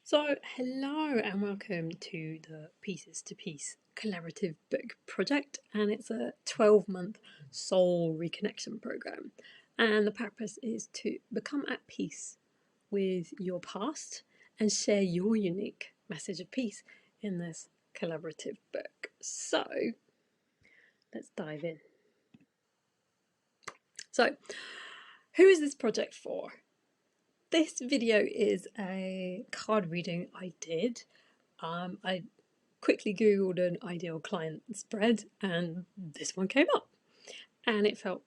So, hello and welcome to the Pieces to Piece collaborative book project, and it's a 12-month soul reconnection program. And the purpose is to become at peace with your past and share your unique message of peace in this collaborative book. So, let's dive in. So, who is this project for? This video is a card reading I did. I quickly googled an ideal client spread and this one came up and it felt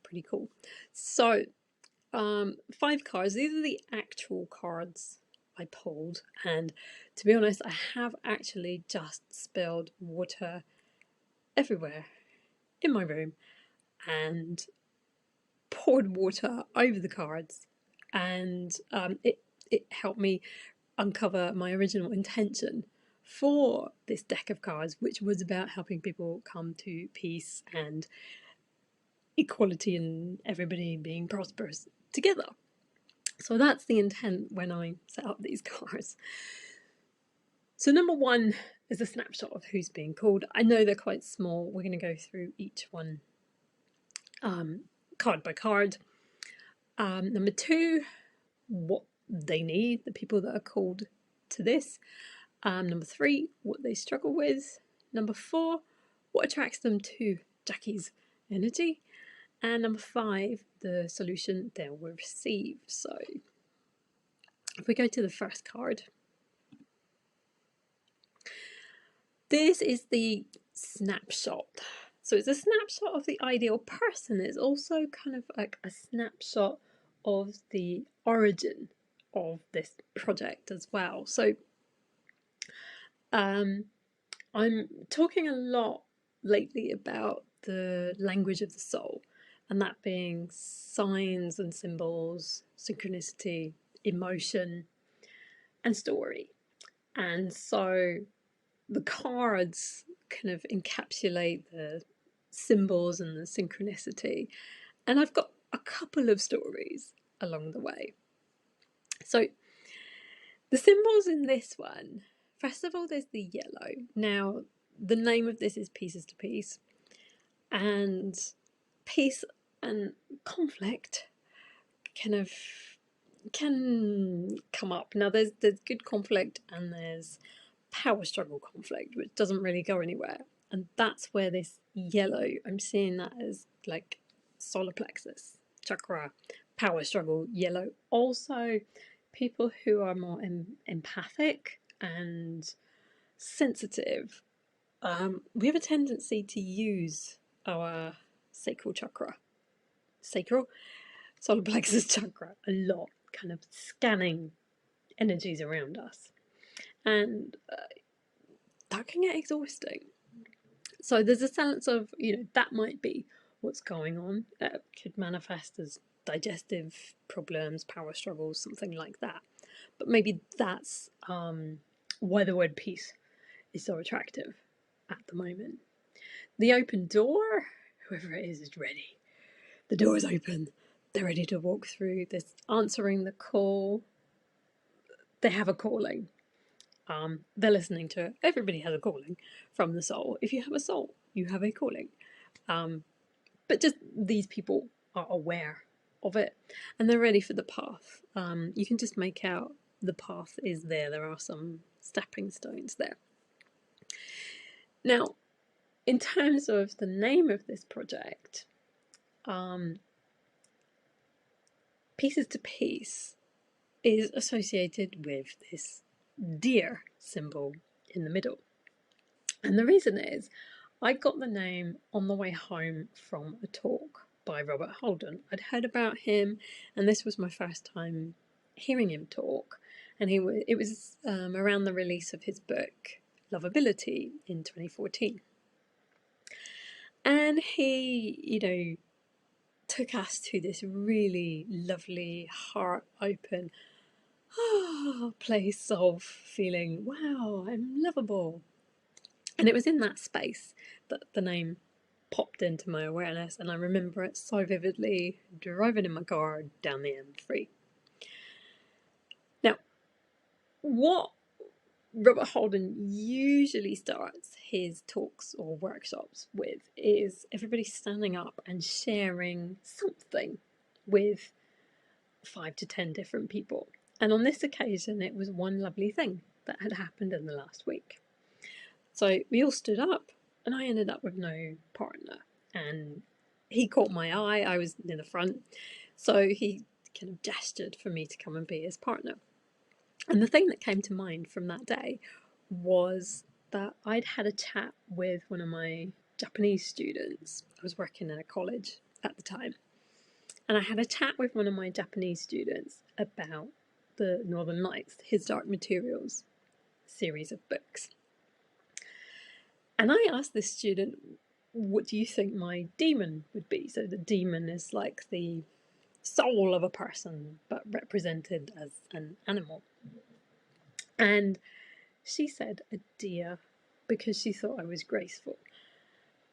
pretty cool. So 5 cards. These are the actual cards I pulled, and to be honest I have actually just spilled water everywhere in my room and poured water over the cards, and it helped me uncover my original intention for this deck of cards, which was about helping people come to peace and equality and everybody being prosperous together. So that's the intent when I set up these cards. So number 1 is a snapshot of who's being called. I know they're quite small. We're going to go through each one card by card. Number 2, what they need, the people that are called to this. Number 3, what they struggle with. Number 4, what attracts them to Jackie's energy. And number 5, the solution they will receive. So if we go to the first card, this is the snapshot. So it's a snapshot of the ideal person. It's also kind of like a snapshot of the origin of this project as well. So I'm talking a lot lately about the language of the soul, and that being signs and symbols, synchronicity, emotion, and story. And so the cards kind of encapsulate the symbols and the synchronicity. And I've got a couple of stories along the way. So the symbols in this one, first of all, there's the yellow. Now, the name of this is Pieces to Piece, and peace and conflict can come up. Now, there's good conflict and there's power struggle conflict, which doesn't really go anywhere. And that's where this yellow, I'm seeing that as like solar plexus, chakra, power struggle, yellow. Also, people who are more empathic and sensitive, we have a tendency to use our sacral solar plexus chakra a lot, kind of scanning energies around us. And that can get exhausting. So there's a sense of, that might be what's going on. It could manifest as digestive problems, power struggles, something like that. But maybe that's why the word peace is so attractive at the moment. The open door, whoever it is ready. The door is open. They're ready to walk through this, answering the call. They have a calling. They're listening to it. Everybody has a calling from the soul. If you have a soul, you have a calling. But just these people are aware of it and they're ready for the path. You can just make out the path is there. There are some stepping stones there. Now, in terms of the name of this project, Pieces to Piece is associated with this deer symbol in the middle. And the reason is, I got the name on the way home from a talk by Robert Holden. I'd heard about him, and this was my first time hearing him talk. And it was around the release of his book, Lovability, in 2014. And he, took us to this really lovely, heart-open place of feeling, wow, I'm lovable. And it was in that space that the name popped into my awareness, and I remember it so vividly, driving in my car down the M3. Now, what Robert Holden usually starts his talks or workshops with is everybody standing up and sharing something with 5 to 10 different people. And on this occasion, it was one lovely thing that had happened in the last week. So we all stood up, and I ended up with no partner. And he caught my eye, I was near the front, so he kind of gestured for me to come and be his partner. And the thing that came to mind from that day was that I'd had a chat with one of my Japanese students. I was working in a college at the time. And I had a chat with one of my Japanese students about the Northern Lights, his Dark Materials series of books. And I asked this student, what do you think my demon would be? So the demon is like the soul of a person, but represented as an animal. And she said a deer, because she thought I was graceful.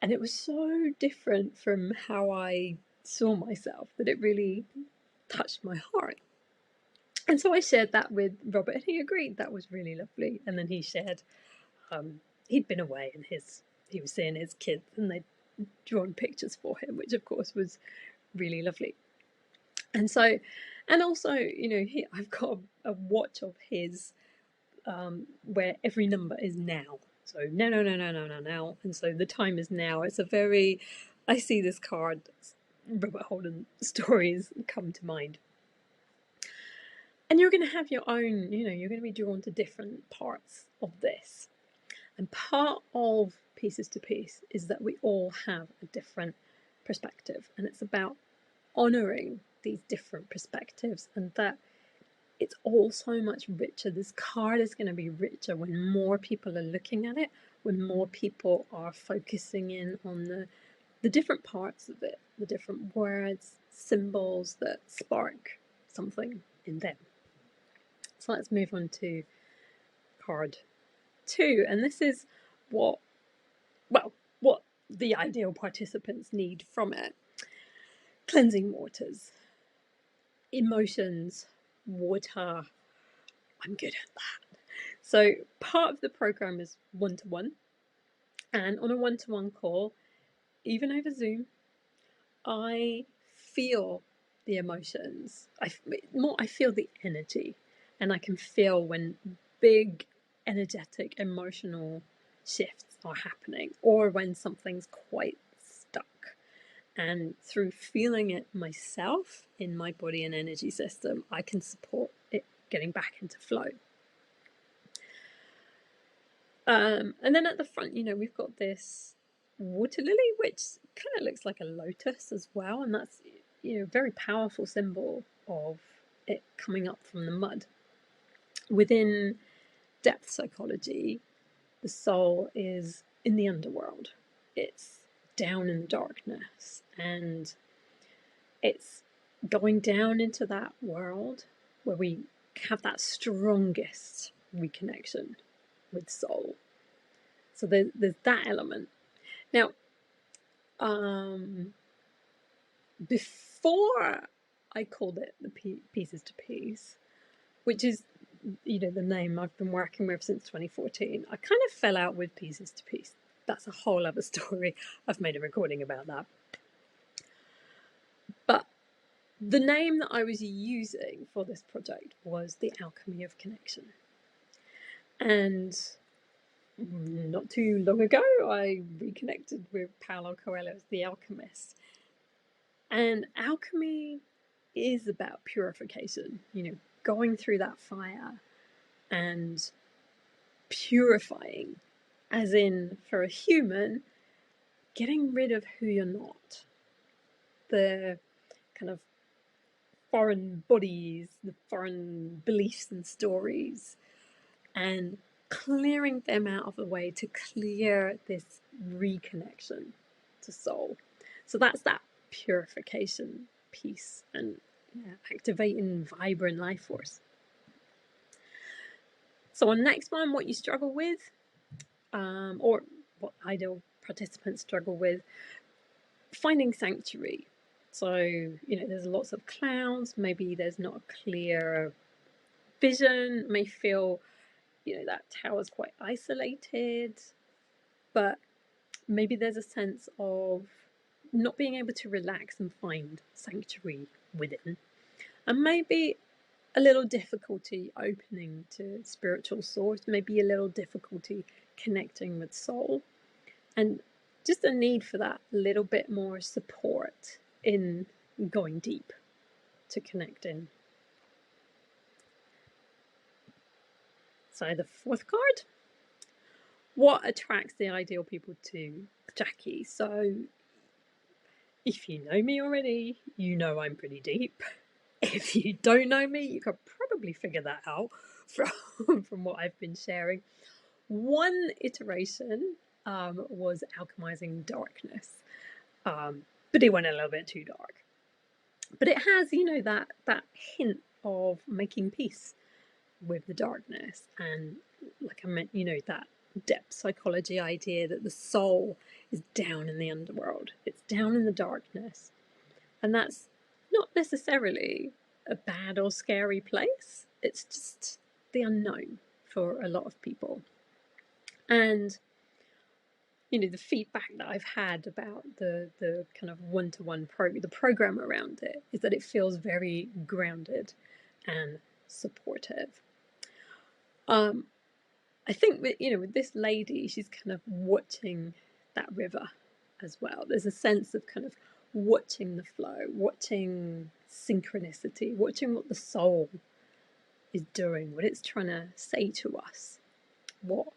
And it was so different from how I saw myself that it really touched my heart. And so I shared that with Robert, and he agreed that was really lovely. And then he shared he'd been away and he was seeing his kids, and they'd drawn pictures for him, which of course was really lovely. And so, and also, I've got a watch of his where every number is now. So now. And so the time is now. It's a very, I see this card, Robert Holden stories come to mind. And you're going to have your own, you're going to be drawn to different parts of this. And part of Pieces to Piece is that we all have a different perspective. And it's about honouring these different perspectives, and that it's all so much richer. This card is going to be richer when more people are looking at it, when more people are focusing in on the different parts of it, the different words, symbols that spark something in them. So let's move on to card 2. And this is what the ideal participants need from it. Cleansing waters. Emotions, water. I'm good at that. So part of the program is one-to-one. And on a one-to-one call, even over Zoom, I feel the emotions. I feel the energy, and I can feel when big, energetic, emotional shifts are happening, or when something's quite stuck. And through feeling it myself in my body and energy system, I can support it getting back into flow. And then at the front, we've got this water lily, which kind of looks like a lotus as well. And that's, a very powerful symbol of it coming up from the mud. Within depth psychology, the soul is in the underworld. It's down in the darkness, and it's going down into that world where we have that strongest reconnection with soul. So there's that element. Now, before I called it the Pieces to Piece, which is, the name I've been working with since 2014, I kind of fell out with Pieces to Piece. That's a whole other story. I've made a recording about that. But the name that I was using for this project was The Alchemy of Connection. And not too long ago, I reconnected with Paulo Coelho's The Alchemist. And alchemy is about purification, going through that fire and purifying, as in, for a human, getting rid of who you're not, the kind of foreign bodies, the foreign beliefs and stories, and clearing them out of the way to clear this reconnection to soul. So that's that purification piece, and activating vibrant life force. So on next one, what you struggle with, or what ideal participants struggle with, finding sanctuary. So, there's lots of clouds, maybe there's not a clear vision may feel, that tower's quite isolated, but maybe there's a sense of not being able to relax and find sanctuary within. And maybe a little difficulty opening to spiritual source, maybe a little difficulty connecting with soul, and just a need for that little bit more support in going deep to connect in. So the fourth card, what attracts the ideal people to Jackie? So if you know me already, you know I'm pretty deep. If you don't know me, you could probably figure that out from what I've been sharing. One iteration was alchemizing darkness, but it went a little bit too dark. But it has, that hint of making peace with the darkness, and like I meant, that depth psychology idea that the soul is down in the underworld, it's down in the darkness, and that's not necessarily a bad or scary place. It's just the unknown for a lot of people. And the feedback that I've had about the kind of one-to-one the program around it is that it feels very grounded and supportive. I think that, with this lady, she's kind of watching that river as well. There's a sense of kind of watching the flow, watching synchronicity, watching what the soul is doing, what it's trying to say to us, what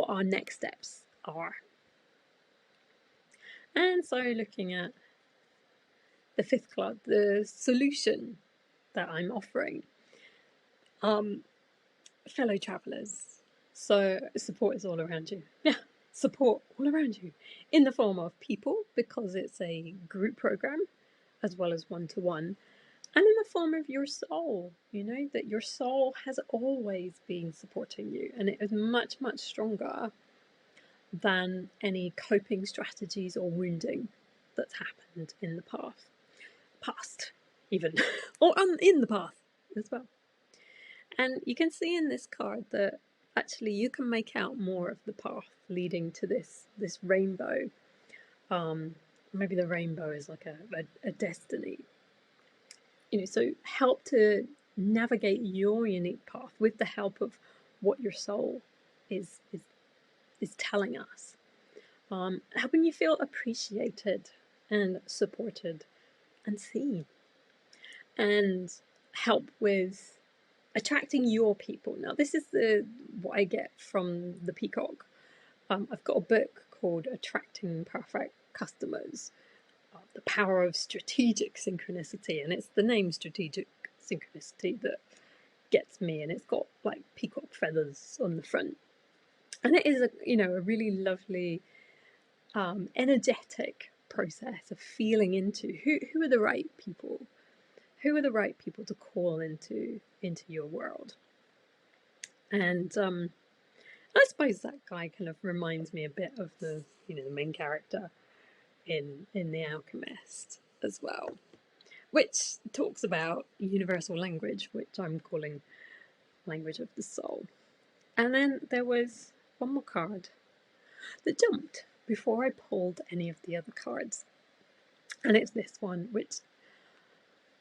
our next steps are. And so looking at the fifth card, the solution that I'm offering, fellow travellers. So support is all around you. Yeah, support all around you in the form of people, because it's a group program as well as one-to-one, and in the form of your soul, that your soul has always been supporting you, and it is much, much stronger than any coping strategies or wounding that's happened in the past even, or in the past as well. And you can see in this card that actually you can make out more of the path leading to this rainbow. Maybe the rainbow is like a destiny. So help to navigate your unique path with the help of what your soul is telling us. Helping you feel appreciated and supported and seen. And help with attracting your people. Now, this is what I get from the Peacock. I've got a book called Attracting Perfect Customers, The Power of Strategic Synchronicity, and it's the name Strategic Synchronicity that gets me, and it's got like peacock feathers on the front. And it is a really lovely, energetic process of feeling into who are the right people. Who are the right people to call into your world? And I suppose that guy kind of reminds me a bit of the the main character in The Alchemist as well, which talks about universal language, which I'm calling language of the soul. And then there was one more card that jumped before I pulled any of the other cards, and it's this one, which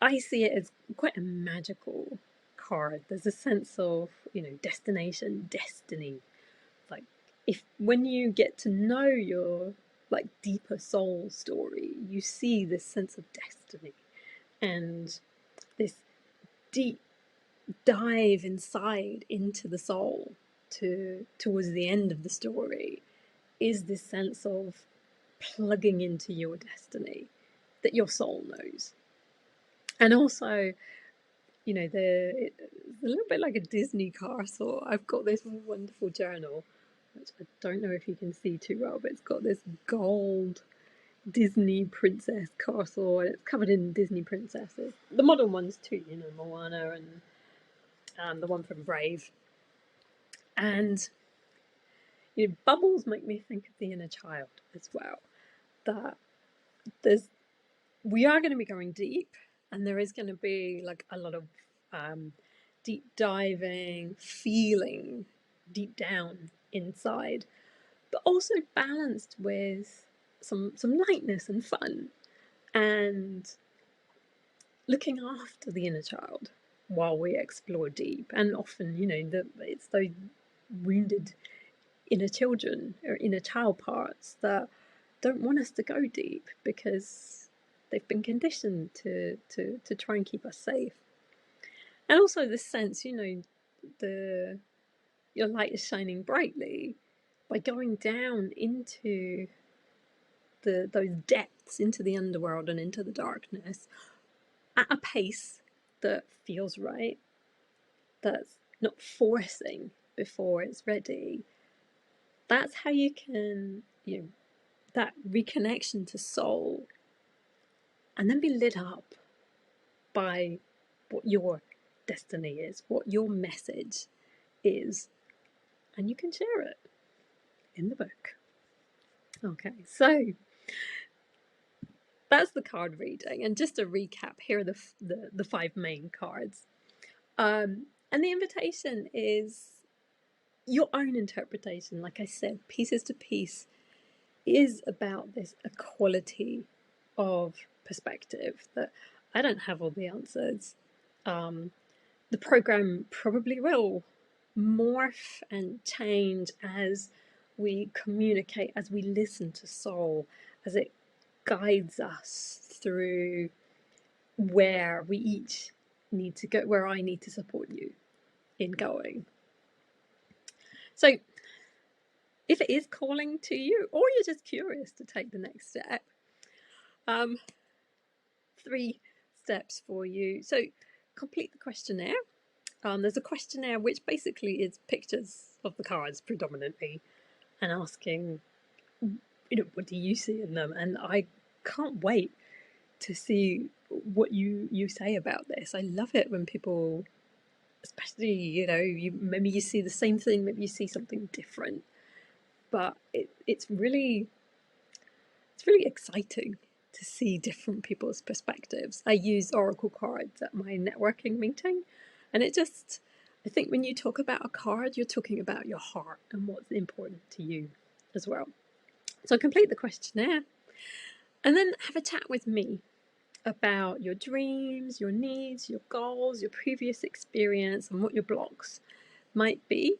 I see it as quite a magical card. There's a sense of destination, destiny. Like, when you get to know your like deeper soul story, you see this sense of destiny and this deep dive inside into the soul towards the end of the story is this sense of plugging into your destiny that your soul knows. And also, it's a little bit like a Disney castle. I've got this wonderful journal, which I don't know if you can see too well, but it's got this gold Disney princess castle, and it's covered in Disney princesses. The modern ones too, Moana and the one from Brave. And bubbles make me think of the inner child as well. That we are going to be going deep, and there is going to be like a lot of deep diving, feeling deep down inside, but also balanced with some lightness and fun, and looking after the inner child while we explore deep. And often, it's those wounded inner children or inner child parts that don't want us to go deep because they've been conditioned to try and keep us safe. And also this sense, your light is shining brightly by going down into those depths, into the underworld and into the darkness at a pace that feels right, that's not forcing before it's ready. That's how you can, that reconnection to soul, and then be lit up by what your destiny is, what your message is, and you can share it in the book. Okay, so that's the card reading, and just a recap, here are the 5 main cards. And the invitation is your own interpretation. Like I said, Pieces to Peace is about this equality of perspective, that I don't have all the answers. The program probably will morph and change as we communicate, as we listen to soul, as it guides us through where we each need to go, where I need to support you in going. So if it is calling to you, or you're just curious to take the next step, 3 steps for you. So complete the questionnaire. There's a questionnaire which basically is pictures of the cards predominantly, and asking, what do you see in them? And I can't wait to see what you say about this. I love it when people, especially, maybe you see the same thing, maybe you see something different, but it's really exciting to see different people's perspectives. I use oracle cards at my networking meeting, and I think when you talk about a card, you're talking about your heart and what's important to you as well. So complete the questionnaire, and then have a chat with me about your dreams, your needs, your goals, your previous experience, and what your blocks might be.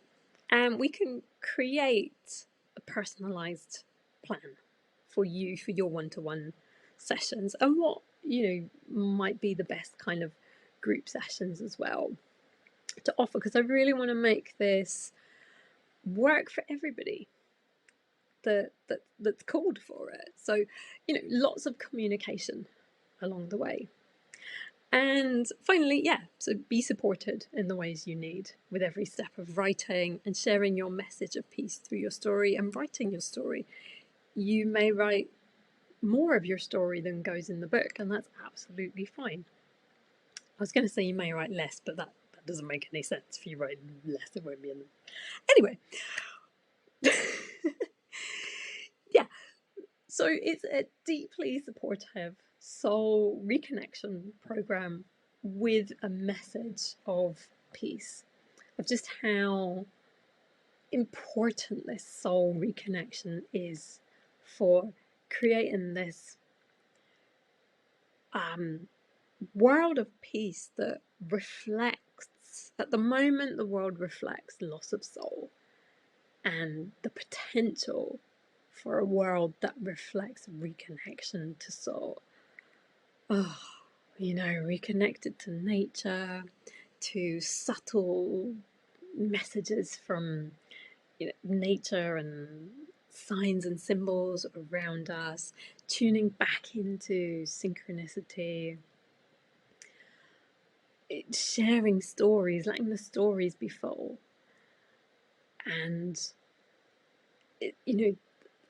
And we can create a personalized plan for you, for your one-to-one sessions, and what might be the best kind of group sessions as well to offer, because I really want to make this work for everybody that's called for it. So lots of communication along the way. And finally, so be supported in the ways you need with every step of writing and sharing your message of peace through your story and writing your story. You may write more of your story than goes in the book, and that's absolutely fine. I was going to say you may write less, but that doesn't make any sense. If you write less, it won't be in them. Anyway. Yeah. So it's a deeply supportive soul reconnection program with a message of peace, of just how important this soul reconnection is for creating this world of peace that reflects, at the moment the world reflects loss of soul, and the potential for a world that reflects reconnection to soul. Reconnected to nature, to subtle messages from nature and signs and symbols around us, tuning back into synchronicity, sharing stories, letting the stories be full, and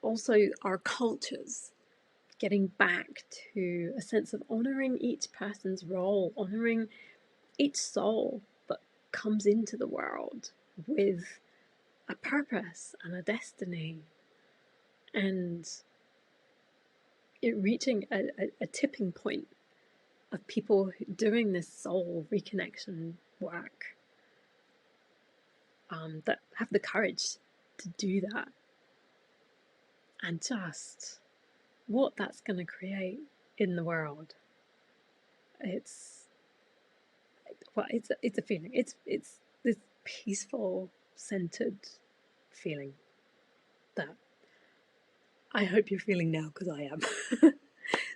also our cultures, getting back to a sense of honoring each person's role, honoring each soul that comes into the world with a purpose and a destiny, and reaching a tipping point of people doing this soul reconnection work that have the courage to do that, and just what that's going to create in the world. It's it's a feeling. It's this peaceful, centered feeling that I hope you're feeling now, because I am.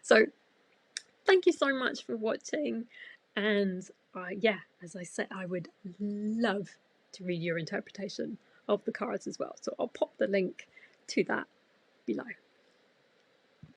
So thank you so much for watching, and yeah, as I said, I would love to read your interpretation of the cards as well, so I'll pop the link to that below.